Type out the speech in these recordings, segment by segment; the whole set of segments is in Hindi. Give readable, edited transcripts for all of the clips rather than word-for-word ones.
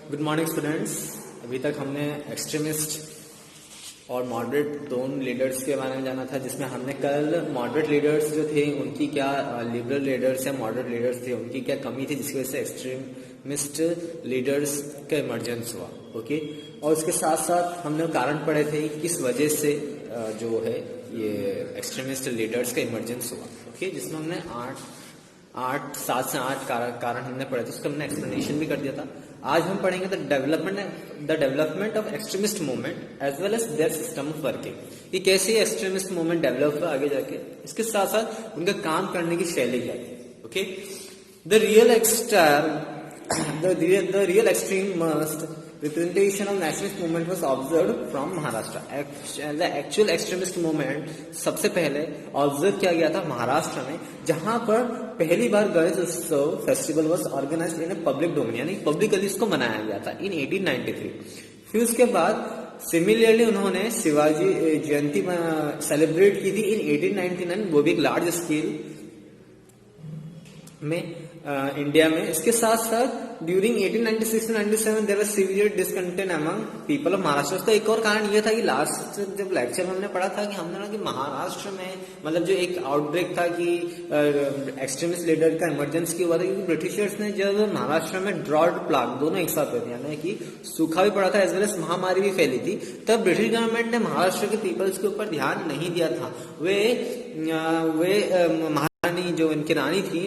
Good morning students. अभी तक हमने एक्सट्रीमिस्ट और मॉडरेट दोनों लीडर्स के बारे में जाना था, जिसमें हमने कल मॉडरेट लीडर्स जो थे उनकी क्या, लिबरल लीडर्स या मॉडरेट लीडर्स थे उनकी क्या कमी थी जिसकी वजह से एक्सट्रीमिस्ट लीडर्स का इमरजेंस हुआ। ओके, और उसके साथ साथ हमने कारण पढ़े थे किस वजह से जो है ये एक्सट्रीमिस्ट लीडर्स का इमरजेंस हुआ। ओके, जिसमें हमने 7 से 8 कारण हमने पढ़े थे, उसका हमने एक्सप्लेनेशन भी कर दिया था। आज हम पढ़ेंगे the development of extremist movement as well as their system of working. ये कैसे एक्सट्रीमिस्ट मूवमेंट डेवलप हुआ आगे जाके, इसके साथ साथ उनका काम करने की शैली क्या है। Okay, the real extremist representation of nationalist movement was observed from Maharashtra. The actual extremist movement सबसे पहले ऑब्जर्व किया गया था महाराष्ट्र में, जहां पर पहली बार Ganesh Utsav festival was organised in a public domain, यानी पब्लिकली इसको मनाया गया था इन 1893। फिर उसके बाद सिमिलरली उन्होंने शिवाजी जयंती सेलिब्रेट की थी इन 1899, वो भी एक लार्ज स्केल में इंडिया में। इसके साथ साथ during 1896 97 there was severe discontent among people of Maharashtra. उसका एक और कारण यह था कि लास्ट जब लेक्चर में हमने पढ़ा था कि हमने ना कि महाराष्ट्र में मतलब जो एक आउटब्रेक था कि एक्सट्रीमिस्ट लीडर का इमरजेंसी हुआ था, क्योंकि ब्रिटिशर्स ने जब महाराष्ट्र में ड्रॉट प्लाग दोनों एक साथ हुए थे, यानी कि सूखा भी पड़ा था एज वेल एज महामारी भी फैली थी, तब ब्रिटिश गवर्नमेंट ने महाराष्ट्र के पीपल्स के ऊपर ध्यान नहीं दिया था। वे जो इनकी रानी थी,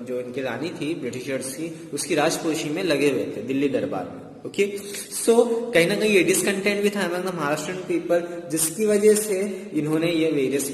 जो इनकी रानी थी ब्रिटिशर्स की, उसकी राजपोशी में लगे हुए थे दिल्ली दरबार में। ओके, सो कहीं ना कहीं ये डिसकंटेंट भी था अमंग द महाराष्ट्रियन पीपल, जिसकी वजह से इन्होंने ये वेरियस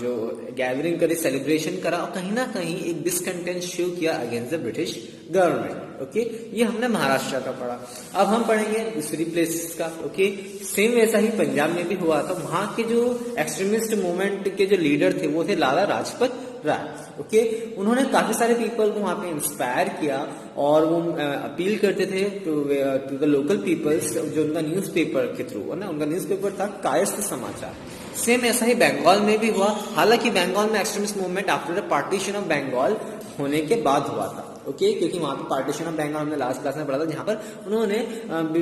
जो गैदरिंग करी, सेलिब्रेशन करा और कहीं ना कहीं एक डिसकंटेंट शो किया against the British government. Okay, ये हमने महाराष्ट्र का पढ़ा। अब हम पढ़ेंगे दूसरी प्लेसेस का। ओके, सेम वैसा ही पंजाब में भी हुआ था। वहां के जो एक्सट्रीमिस्ट मूवमेंट के जो लीडर थे वो थे लाला लाजपत राय। ओके, उन्होंने काफी सारे पीपल को वहां पे इंस्पायर किया और वो अपील करते थे टू द लोकल पीपल्स, जो उनका न्यूज़पेपर के थ्रू है ना, उनका न्यूज़पेपर था कायस्थ समाचार। सेम ऐसा ही बंगाल में भी हुआ, हालांकि बंगाल में extremist movement after the partition of Bengal होने के बाद हुआ था। ओके, क्योंकि वहां पे पार्टीशन ऑफ बंगाल हमने लास्ट क्लास में पढ़ा था, जहां पर उन्होंने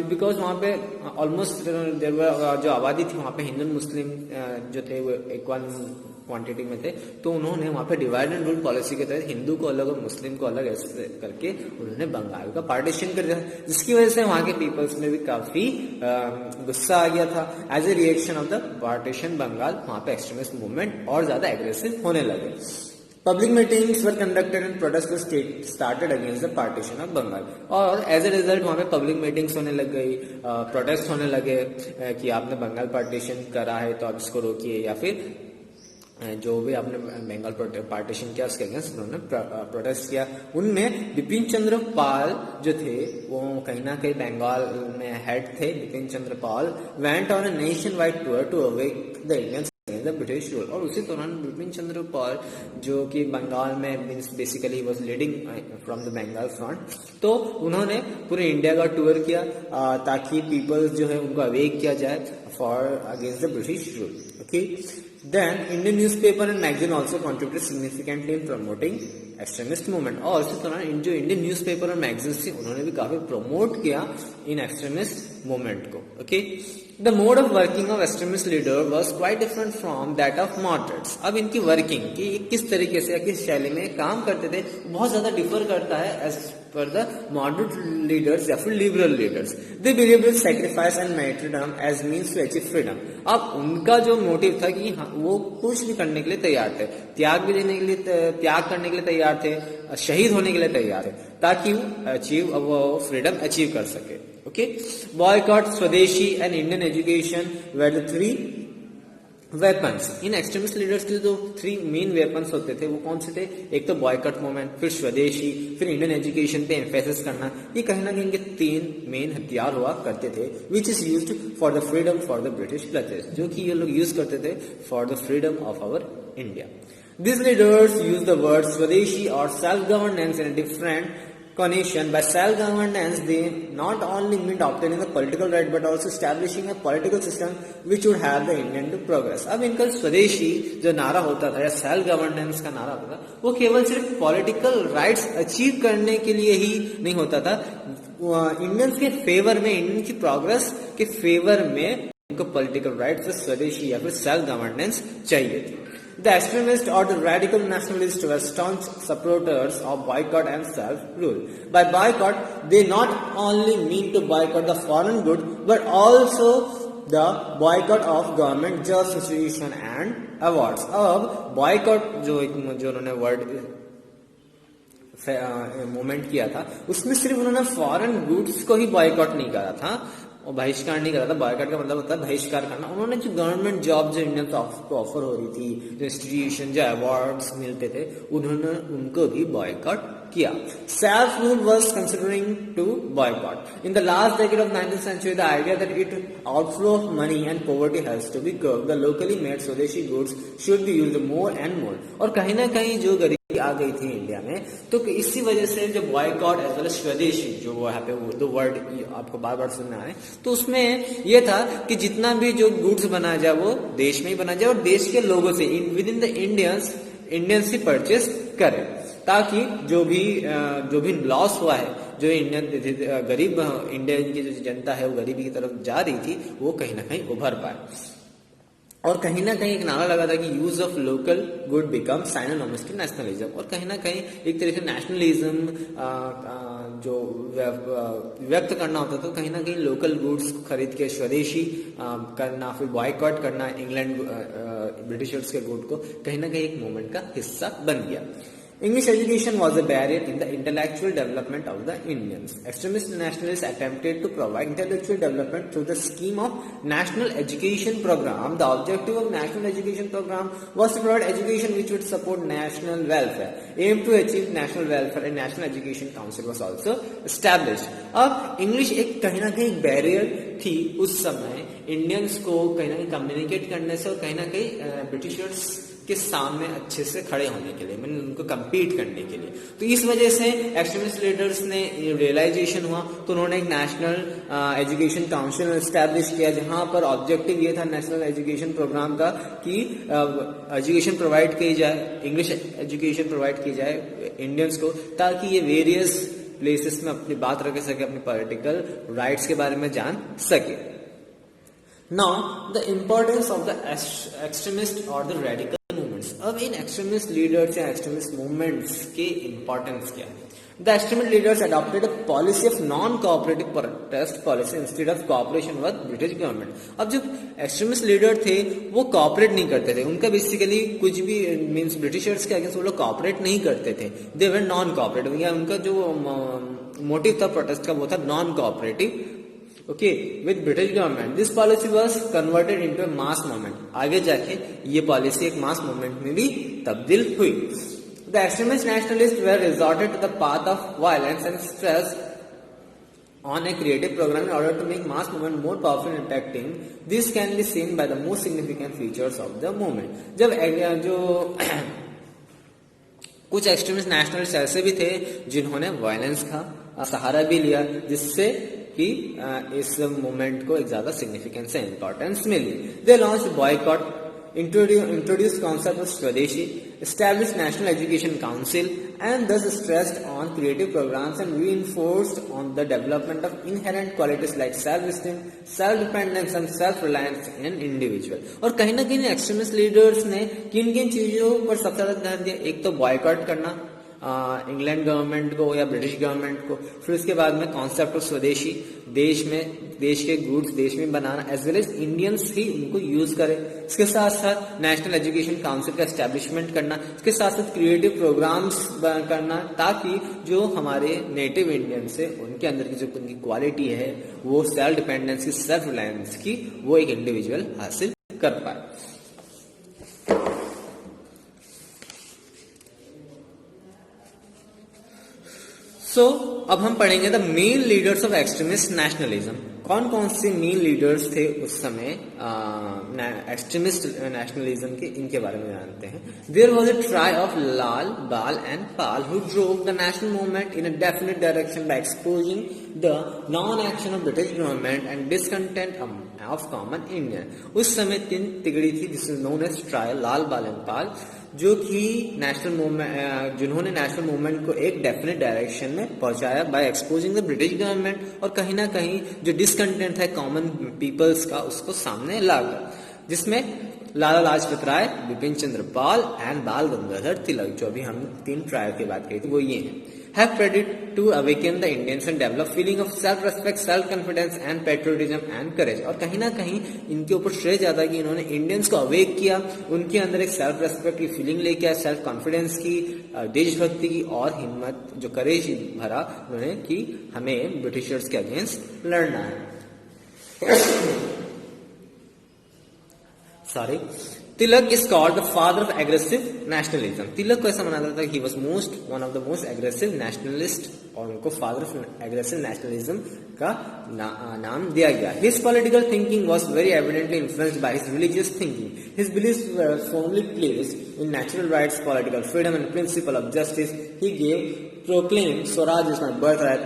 बिकॉज वहां पे ऑलमोस्ट जो आबादी थी वहां पे हिंदू मुस्लिम जो थे वो इक्वल क्वांटिटी में थे, तो उन्होंने वहां पे डिवाइड एंड रूल पॉलिसी के तहत हिंदू को अलग और मुस्लिम को अलग ऐसे करके उन्होंने बंगाल का पार्टीशन कर दिया, जिसकी वजह से वहां के पीपल्स में भी काफी गुस्सा आ गया था। As a reaction of the partition Bengal, वहां पे एक्सट्रीमिस्ट मूवमेंट और ज्यादा एग्रेसिव होने लगे। Public meetings were conducted and protests were started against the partition of Bengal, और एज ए रिजल्ट वहां पे पब्लिक मीटिंग्स होने लग गई, प्रोटेस्ट होने लगे कि आपने बंगाल पार्टीशन करा है तो आप इसको रोकिए, या फिर जो भी आपने बंगाल पार्टीशन किया उसके अगेंस्ट उन्होंने प्रोटेस्ट किया। उनमें बिपिन चंद्र पाल जो थे वो कहीं ना कहीं बंगाल में हेड थे। Bipin Chandra Pal went on a nationwide tour to awake the Indians the British rule, और उसी दौरान बिपिन चंद्र पाल जो कि बंगाल में means basically was leading from the Bengal front, तो उन्होंने पूरे इंडिया का टूर किया ताकि पीपल्स जो है उनको अवेक किया जाए for against the British rule. Okay, then Indian newspaper and magazine also contributed significantly in promoting extremist movement, और इसी तरह जो इंडियन न्यूज़पेपर और मैगजीन्स थी उन्होंने भी काफी प्रमोट किया इन एक्सट्रीमिस्ट मूवमेंट को। Okay, the mode of working of extremist leader was quite different from that of moderates. अब इनकी वर्किंग की किस तरीके से या किस शैली में काम करते थे बहुत ज्यादा डिफर करता है as per the moderate leaders या फिर liberal leaders. They believe in sacrifice and martyrdom as means to achieve freedom. अब उनका जो मोटिव था कि वो कुछ भी करने के लिए तैयार थे, त्याग भी देने के लिए, त्याग करने के लिए तैयार थे, शहीद होने के लिए तैयार थे, ताकि वो फ्रीडम अचीव कर सके। ओके, बॉयकॉट, स्वदेशी and Indian education were the 3 weapons. In extremist leaders के जो 3 मेन वेपन्स होते थे वो कौन से थे? एक तो बॉयकॉट मूवमेंट, फिर स्वदेशी, फिर इंडियन एजुकेशन पे एम्फेसिस करना। ये कहीं ना कहीं इनके 3 मेन हथियार हुआ करते थे, which is used for the freedom for the British places, जो कि ये लोग यूज करते थे for the freedom of our India. These leaders use the word Swadeshi or self-governance in a different connotation. By self-governance, they not only meant obtaining the political right but also establishing a political system which would have the Indian to progress. अब इनका स्वदेशी जो नारा होता था या सेल्फ गवर्नेंस का नारा होता था वो केवल सिर्फ पॉलिटिकल राइट्स अचीव करने के लिए ही नहीं होता था, इंडियंस के फेवर में, इंडियन की प्रोग्रेस के फेवर में उनको पॉलिटिकल राइट्स, स्वदेशी या फिर सेल्फ गवर्नेंस चाहिए थी. The extremists or the radical nationalists were staunch supporters of boycott and self-rule. By boycott, they not only mean to boycott the foreign good, but also the boycott of government jobs, institution and awards. अब boycott जो उन्होंने वर्ड मूवमेंट किया था, उसमें सिर्फ उन्होंने फॉरेन गुड्स को ही बॉयकॉट नहीं करा था और बहिष्कार नहीं करा था. बॉयकॉट का मतलब होता है बहिष्कार करना. उन्होंने जो गवर्नमेंट जॉब जो इंडियन को ऑफर हो रही थी, जो इंस्टीट्यूशन, जो अवार्ड्स मिलते थे, उन्होंने उनको भी बॉयकॉट किया. Self rule was considering to boycott. In the last decade of 19th century, the idea that it outflow of money and poverty has to be curbed. The locally made स्वदेशी goods should be used more and more. और कहीं ना कहीं जो गरीबी आ गई थी इंडिया में, तो इसी वजह से जो बॉयकॉट एज वेल स्वदेशी, जो वो यहाँ पे दो वर्ड आपको बार बार सुनना है, तो उसमें ये था कि जितना भी जो गुड्स बनाया जाए वो देश में ही बना जाए और देश के लोगों से with in the Indians he purchase करें, ताकि जो भी लॉस हुआ है, जो इंडियन गरीब इंडिया की जो जनता है वो गरीबी की तरफ जा रही थी, वो कहीं ना कहीं उभर पाए. और कहीं ना कहीं एक नारा लगा था कि use of local good become synonymous to nationalism. और कहीं ना कहीं एक तरह से नेशनलिज्म जो व्यक्त करना होता था, तो कहीं ना कहीं लोकल गुड्स खरीद के स्वदेशी करना, फिर बॉयकॉट करना इंग्लैंड ब्रिटिशर्स के गुड को, कहीं ना कहीं एक मूवमेंट का हिस्सा बन गया. English education was a barrier in the intellectual development of the Indians. Extremist nationalists attempted to provide intellectual development through the scheme of National Education Program. The objective of National Education Program was to provide education which would support national welfare. Aim to achieve national welfare, a National Education Council was also established. अब इंग्लिश एक कहीं ना कहीं बैरियर थी उस समय इंडियंस को कहीं ना कहीं कम्युनिकेट करने से और कहीं ना कहीं ब्रिटिशर्स के सामने अच्छे से खड़े होने के लिए, मैंने उनको कम्पीट करने के लिए. तो इस वजह से एक्सट्रीमिस्ट लीडर्स ने रियलाइजेशन हुआ, तो उन्होंने एक नेशनल एजुकेशन काउंसिल एस्टैब्लिश किया, जहां पर ऑब्जेक्टिव ये था नेशनल एजुकेशन प्रोग्राम का कि एजुकेशन प्रोवाइड की जाए, इंग्लिश एजुकेशन प्रोवाइड की जाए इंडियंस को, ताकि ये वेरियस प्लेसेस में अपनी बात रख सके, अपने पॉलिटिकल राइट्स के बारे में जान सके. Now, the importance of the extremist or the radical movements. अब इन एक्सट्रीमिस्ट लीडर्स या एक्सट्रीमिस्ट मूवमेंट्स के इंपॉर्टेंस क्या है? The extremist leaders adopted a policy of non-cooperative protest policy instead of cooperation with British government. अब जो एक्सट्रीमिस्ट लीडर थे वो कॉपरेट नहीं करते थे, उनका बेसिकली कुछ भी मीन्स ब्रिटिशर्स के अगेंस्ट वो लोग कॉपरेट नहीं करते थे. दे वर नॉन कॉपरेटिव, या उनका जो मोटिव था प्रोटेस्ट का वो था non cooperative. Okay, with British government, this policy was converted into a mass movement. आगे जाके ये पॉलिसी एक मास मूवमेंट में भी तब्दील हुई. The extremist nationalists were resorted to the path of violence and stress on a creative program in order to make mass movement more powerful and impacting. This can be seen by the most significant features of the movement. जब जो कुछ एक्सट्रीमिस्ट नेशनलिस्ट ऐसे भी थे जिन्होंने वायलेंस का सहारा भी लिया, जिससे कि इस मूवमेंट को एक ज्यादा सिग्निफिकेंस एंड इंपॉर्टेंस मिली. They launch boycott, introduced concept of Swadeshi, established National Education Council, and thus stressed on creative programs and reinforced on the development of inherent qualities like self-esteem, self-dependence and self-reliance in an individual. और कहीं ना कहीं एक्सट्रीमिस्ट लीडर्स ने किन किन चीजों पर सबसे ज्यादा ध्यान दिया? एक तो बॉयकॉट करना इंग्लैंड गवर्नमेंट को या ब्रिटिश गवर्नमेंट को, फिर उसके बाद में कॉन्सेप्ट ऑफ स्वदेशी, देश के गुड्स देश में बनाना, एज वेल एज इंडियंस ही उनको यूज करें. इसके साथ साथ नेशनल एजुकेशन काउंसिल का एस्टेब्लिशमेंट करना, इसके साथ साथ क्रिएटिव प्रोग्राम्स करना, ताकि जो हमारे नेटिव इंडियंस है उनके अंदर की जो उनकी क्वालिटी है वो सेल्फ डिपेंडेंस की, सेल्फ रिलायंस की, वो एक इंडिविजुअल हासिल कर पाए. अब हम पढ़ेंगे the main leaders of extremist nationalism. कौन कौन से मेन लीडर्स थे उस समय एक्सट्रीमिस्ट नेशनलिज्म के, इनके बारे में जानते हैं. There was a trio of Lal, Bal and Pal who drove the national movement in a definite direction by exposing the non action of British government and discontent of common Indian. उस समय तीन तिगड़ी थी, this is known as trio, Lal, Bal and Pal. जो कि नेशनल मूवमेंट, जिन्होंने नेशनल मूवमेंट को एक डेफिनेट डायरेक्शन में पहुंचाया by exposing the British government, और कहीं ना कहीं जो डिसकंटेंट है कॉमन पीपल्स का उसको सामने ला गया, जिसमें लाला लाजपत राय, बिपिन चंद्र पाल एंड बाल गंगाधर तिलक, जो अभी हम 3 ट्रायल की बात करी थी वो ये हैं, have credit to awaken the Indians and develop feeling of self-respect, self-confidence and patriotism and courage। और कहीं ना कहीं इनके ऊपर श्रेय ज्यादा कि इन्होंने इंडियंस को अवेक किया, उनके अंदर एक सेल्फ रेस्पेक्ट की फीलिंग लेके आया, सेल्फ कॉन्फिडेंस की, देशभक्ति की और हिम्मत, जो करेज भरा उन्होंने कि हमें ब्रिटिशर्स के अगेंस्ट लड़ना है। Sorry, Tilak is called the father of aggressive nationalism. Tilak को ऐसा माना जाता है कि was one of the most aggressive nationalist, और उनको फादर ऑफ एग्रेसिव नेशनलिज्म का नाम दिया गया। His political thinking was very evidently influenced by his religious thinking. His beliefs were firmly placed in natural rights, political freedom and principle of justice. He proclaim swaraj is my birth right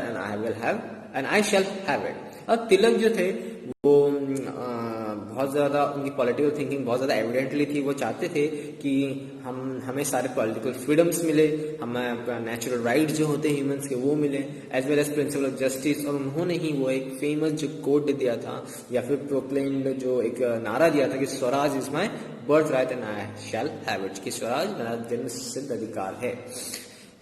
and I shall have it. अब तिलक जो थे वो बहुत ज्यादा, उनकी पॉलिटिकल थिंकिंग बहुत ज्यादा एविडेंटली थी। वो चाहते थे कि हमें सारे पॉलिटिकल फ्रीडम्स मिले, हमें नेचुरल राइट जो होते हैं ह्यूमंस के वो मिले, as well as principle of justice. और उन्होंने ही वो एक फेमस जो कोड दिया था या फिर प्रोक्लेम्ड जो एक नारा दिया था कि Swaraj is my birth right and I shall have it, कि स्वराज मेरा जन्म सिद्ध अधिकार है।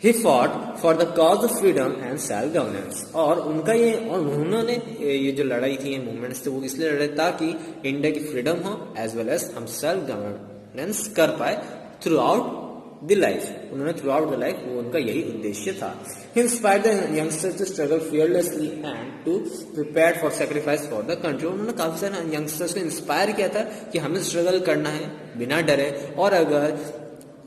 He fought for the cause of freedom and self governance। और उन्होंने ये जो लड़ाई थी, ये मूवमेंट्स थे, वो इसलिए लड़े ताकि इंडिया की फ्रीडम हो एज वेल एज हम सेल्फ गवर्नेंस कर पाए थ्रू आउट द लाइफ। उन्होंने थ्रू आउट द लाइफ, वो उनका यही उद्देश्य था। He inspired the youngsters to struggle fearlessly and to prepare for sacrifice for the country। उन्होंने काफी सारे यंगस्टर्स को इंस्पायर किया था कि हमें स्ट्रगल करना है बिना डरे, और अगर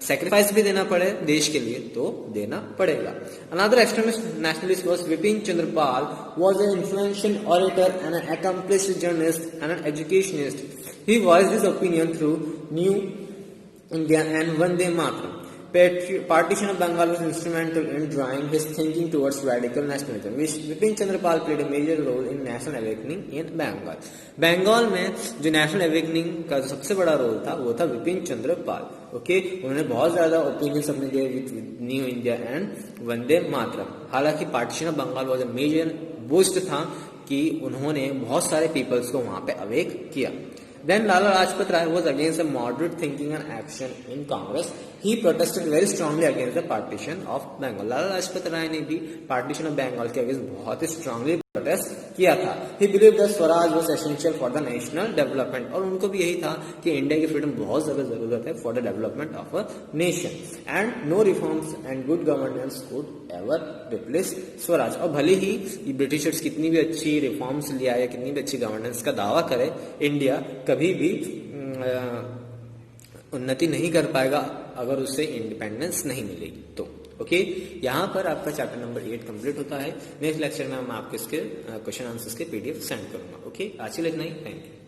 सैक्रिफाइस भी देना पड़े देश के लिए तो देना पड़ेगा। Another extremist nationalist was Bipin Chandra Pal, was an influential orator and an accomplished journalist and an educationist. He voiced his opinion through New India and Vande Mataram. Partition of Bengal was instrumental in drawing his thinking towards radical nationalism, which Bipin Chandra Pal played a major role in national awakening in Bengal। Bengal में जो नेशनल अवेकनिंग का जो सबसे बड़ा रोल था वो था विपिन चंद्र पाल। ओके, उन्होंने बहुत ज्यादा ओपिनियंस अपने दिए with new India and Vande Mataram. हालांकि partition of Bengal was a major boost था कि उन्होंने बहुत सारे पीपल्स को वहां पे अवेक किया। Then Lala Lajpat Rai was against the moderate thinking and action in Congress. He protested very strongly against the partition of Bengal। Lala Lajpat Rai ने भी पार्टीशन ऑफ बंगाल के अगेंस्ट बहुत ही स्ट्रांगली प्रोटेस्ट किया था। He believed that Swaraj was essential for the national development। और उनको भी यही था कि इंडिया की फ्रीडम बहुत ज्यादा जरूरत है for the development of a nation, and no reforms and good governance could ever replace swaraj. और भले ही ब्रिटिशर्स कितनी भी अच्छी रिफॉर्म्स ले आए, कितनी भी अच्छी गवर्नेंस का दावा करे, इंडिया कभी भी उन्नति नहीं कर पाएगा अगर उसे इंडिपेंडेंस नहीं मिलेगी तो। ओके, यहाँ पर आपका चैप्टर नंबर 8 कंप्लीट होता है। नेक्स्ट लेक्चर में मैं आपको इसके क्वेश्चन आंसर्स के PDF सेंड करूंगा। ओके, आज के लिए इतना ही। Thank you.